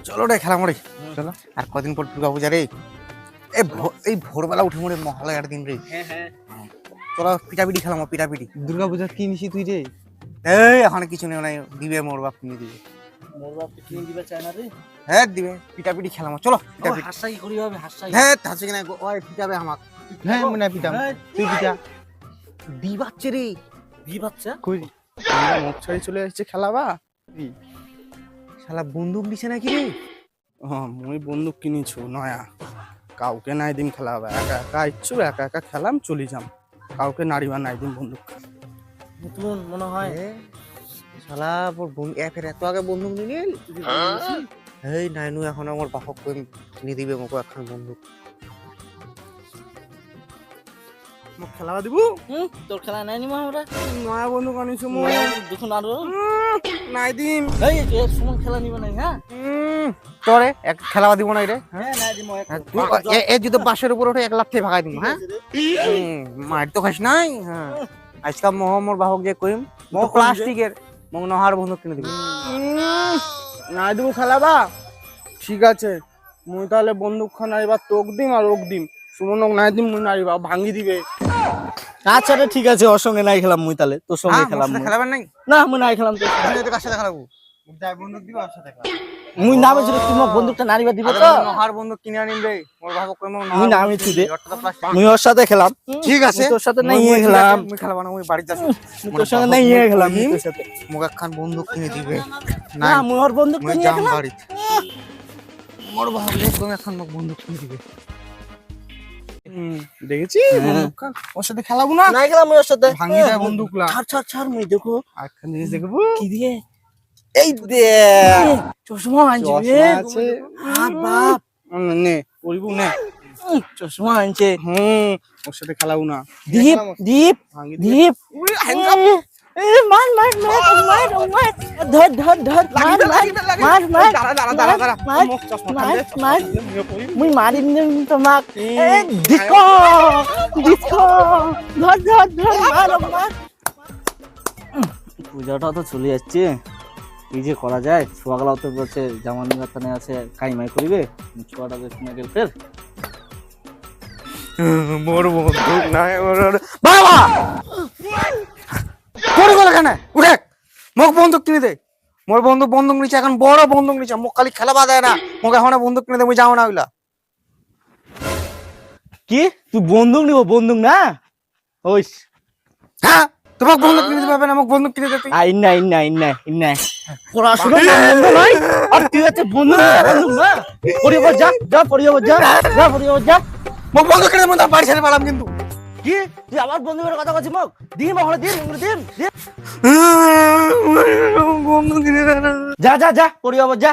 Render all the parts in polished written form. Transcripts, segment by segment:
চলো রে খেলা মরে, চলো। আর কদিন পর দুর্গা পূজা রে, এই ভোরবেলা উঠে মরে মহালয়ার দিন রে। চলো পিঠাপিঠি খেলাম, পিঠাপিঠি। দুর্গা পূজা কি নিছি তুই রে? এই এখন কিছু নেই, নাই দিবে মোর বাপ কিনে দিবে। মোর বাপ কিনে দিবে চায় না রে। হ্যাঁ দিবে, পিঠাপিঠি খেলাম, চলো পিঠাপিঠি। হাসাই করি হবে হাসাই। হ্যাঁ থাকছে কিনা ওই পিঠাবে আমাক। হ্যাঁ মনে পিঠা তুই পিঠা দি বাচ্চে রে, ভি বাচ্চা কই মুখ ছাড়ি চলে আসছে খেলাবা। শালা বন্দুক দিছে নাকি রে? মুই বন্দুক কিনেছো নয়া, কাউকে নাই দিন খেলাবা, একা একা ইচ্ছু একা একা খেলাম চলি যাম, কাউকে নাড়িবা নাই দিন বন্দুক। নতুন মনে হয়। শালা মোর ফের এত আগে বন্দুক নিয়ে এই নাইনু এখন আমার বাপক কিনে দিবে মোকে এখন বন্দুক। মোক খেলাবা দিব তোর খেলা নাই নিমা আমরা নয়া বন্দুক আনিছো মই দেখুন আরো নাই দিম। এই সুমন খেলা নিবা নাই। হ্যাঁ তোরে এক খেলাবা দিব নাই রে। হ্যাঁ নাই দিমো এক এ যদি বাসের উপর ওঠে 1 লাখ থেকে ভাগাই দিব। হ্যাঁ মার তো খাস নাই। হ্যাঁ আজকে মোর বাপক যে কইম মো প্লাস্টিকের মো নহার বন্দুক কিনে দিবি। নাই দিব খেলাবা, ঠিক আছে মুই তাহলে বন্দুক খান নাড়িবা তোক দিম আর ওক দিম, সুমনক নাই দিম মুই নাড়িবা ভাঙি দিবে। আচ্ছা রে ঠিক আছে, ওর সঙ্গে নাই খেলাম মুই তাহলে তোর সঙ্গে খেলাম। খেলাবার নাই না মুই নাই খেলাম তোর তুই কার সাথে খেলাবো? যাই বন্দুক দিব আর সাথে খেলা। মুই নামে যদি তুমি বন্দুকটা নাড়িবা দিব তো নহার বন্দুক কিনে আনিম রে, মোর বাপক কইম মুই নামে তুই দে মুই ওর সাথে খেলাম। ঠিক আছে তোর সাথে নাই খেলাম, মুই খেলাবা না, মুই বাড়ি যাচ্ছি। তোর সঙ্গে নাই খেলাম তোর সাথে। মোক একখান বন্দুক কিনে দিবে না মুই ওর বন্দুকটা মুই নিয়ে যাম খেলাম। বাড়িতে। মোর ভাবলে তুমি এখন মোক বন্দুক কিনে দিবে। দেখেছি বন্দুক খান ওর সাথে খেলাবো না, নাই খেলাম মুই ওর সাথে। ভাঙি দেয় বন্দুক লা। ছাড় ছাড় ছাড় মুই দেখো আর খান জিনিস দেখবো কি দিয়ে এই দে চশমা আনছে রে। চশমা আছে আর বাপ নে পরিবো নে। চশমা আনছে। ওর সাথে খেলাবো না, দীপ দীপ ভাঙি দীপ এ মার মার মার মার মার ধর ধর ধর মার মার মার মার মোক চশমা খান মার দে, মার নিয়ে পড়ি। মুই মারিম তোমাক। ডিস্কো ডিস্কো ধর ধর ধর মার মার। পূজাটা তো চলে যাচ্ছে, কি যে করা যায়? ছোয়াগুলাও তো বলছে জামান নিবাতানে আছে কাইমাই করিবে, ছোয়াটা দেখি না গেল ফের মোর বন্দুক নাই বাবা পড়ে গেল কেন? উঠে মোক বন্দুক কিনে দে। মোর বন্দুক নিচে, এখন বড় বন্দুক নিচে, মোক খালি খেলাবা দেয় না, মোক এখন বন্দুক কিনে দে, মুই যাও না ওইলা। কি তুই বন্দুক নিব? বন্দুক না ওই হ্যাঁ তোমাক বন্দুক কিনে দিবে না, মোক বন্দুক কিনে দে তুই। ইন্না ইন্না ইন্না ইন্না পড়াশোনা বন্ধ নাই আর তুই আছে বন্দুক বন্দুক না পড়িয়ে যা যা পড়িয়ে যা যা পড়িয়ে যা। মোক বন্দুক কিনে মন বাড়ি ছেড়ে পালাম কিন্তু। কি তুই আবার বন্দুকের কথা বলছিস? মোক দিম ওখানে দিম দিম দিম। বন্দুক কিনে দে না। যা যা যা পড়িয়ে যা।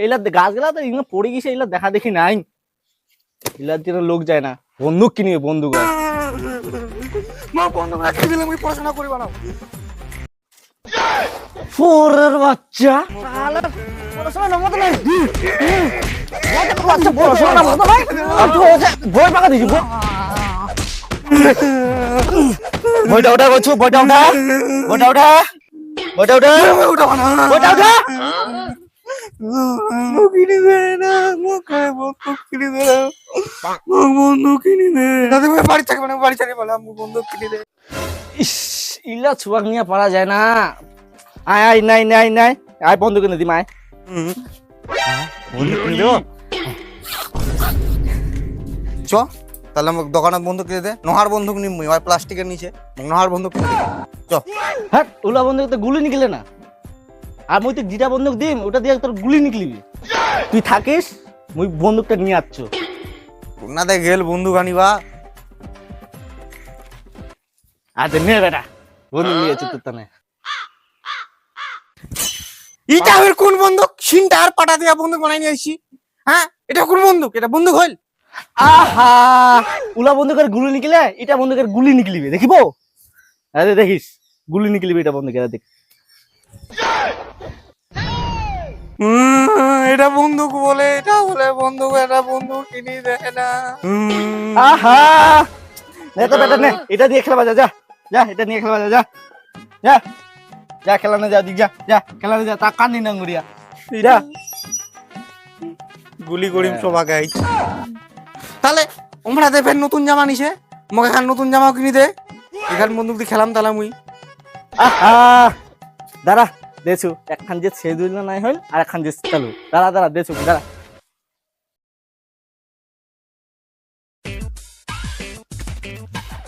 এইলা গাছ গেলা তো এগুলো পড়ে গেছে, এইলা দেখা দেখি নাই, এলার জন্য লোক যায় না। বন্দুক কিনিবে বন্দুক মোক বন্দুক রাখি দিলে মুই পড়াশোনা করিবা না। ফোরের বাচ্চা শালা পড়াশোনা নাম তো নাই বাচ্চা পড়াশোনা নাম তো নাই আর তো বই পাকা দিছি বইটা ওটা করছো বইটা ওটা বইটা ওটা বইটা ওটা বইটা ওটা বন্দুক কিনে দে না, মোক বন্দুক কিনে দে না, মোক বন্দুক কিনে দে। দাদা ভাই বাড়ি থাকবে না, বাড়ি ছেড়ে পালাম, মোক বন্দুক কিনে দে। ইস ইলা ছুয়াক নিয়ে পারা যায় না। আয় আয় নাই নাই নাই আয় বন্ধু কিনে দিম আয় বন্দুক কিনে দেবো চ, তাহলে মোক দোকানত বন্দুক কিনে দে। নহার বন্দুক নিম মুই, ওই প্লাস্টিকের নিচে, মোক নহার বন্দুক কিনে দে চ। হ্যাঁ ওলা বন্দুক তো গুলি নিকলে না, আর মুই তো যেটা বন্দুক দিম ওটা দিয়ে তোর গুলি নিকলিবি। তুই থাকিস মুই বন্দুকটা নিয়ে আসছো না দে গেল বন্দুক আনিবা। আচ্ছা নে বেটা বন্দুক নিয়েছি তোর তানে। এটা আমার কোন বন্দুক? সিনটা আর পাটা দিয়া বন্দুক বানাই নিয়ে আসছি। হ্যাঁ এটা কোন বন্দুক? এটা বন্দুক হইল? আহা উলা বন্দুকের গুলি নিকলে এটা বন্দুকের গুলি নিকলিবে দেখিব। আরে দেখিস গুলি নিকলিবে এটা বন্দুকের দেখ। এটা বন্দুক বলে, এটা বলে বন্দুক, এটা বন্দুক কিনে দে না। আহা নে তো বেটা নে এটা দিয়ে খেলা বাজা যা যা এটা নিয়ে খেলা বাজা যা যা যা খেলা না যা দিক যা যা খেলা না যা তা কান্দি না গুড়িয়া যা গুলি করিম সবাকে আইজ তাহলে ওমরা দেবেন নতুন জামা নিছে মোক এখন নতুন জামাও কিনি দে এখান বন্দুক দিয়ে খেলাম তাহলে মুই আহা দাঁড়া দেছু একখান যে ছেড়ে দিল নাই হল আর একখান যে চালু দাঁড়া দাঁড়া দেছু দাঁড়া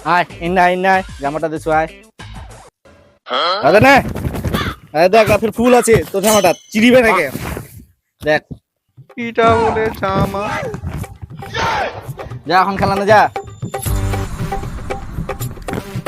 আয় ইন্না জামাটা দেছু আয় দাদা না আরে দেখ ফির ফুল আছে তোর জামাটা চিরিবে নাকি দেখ এটা বলে জামা যা এখন খেলা না যা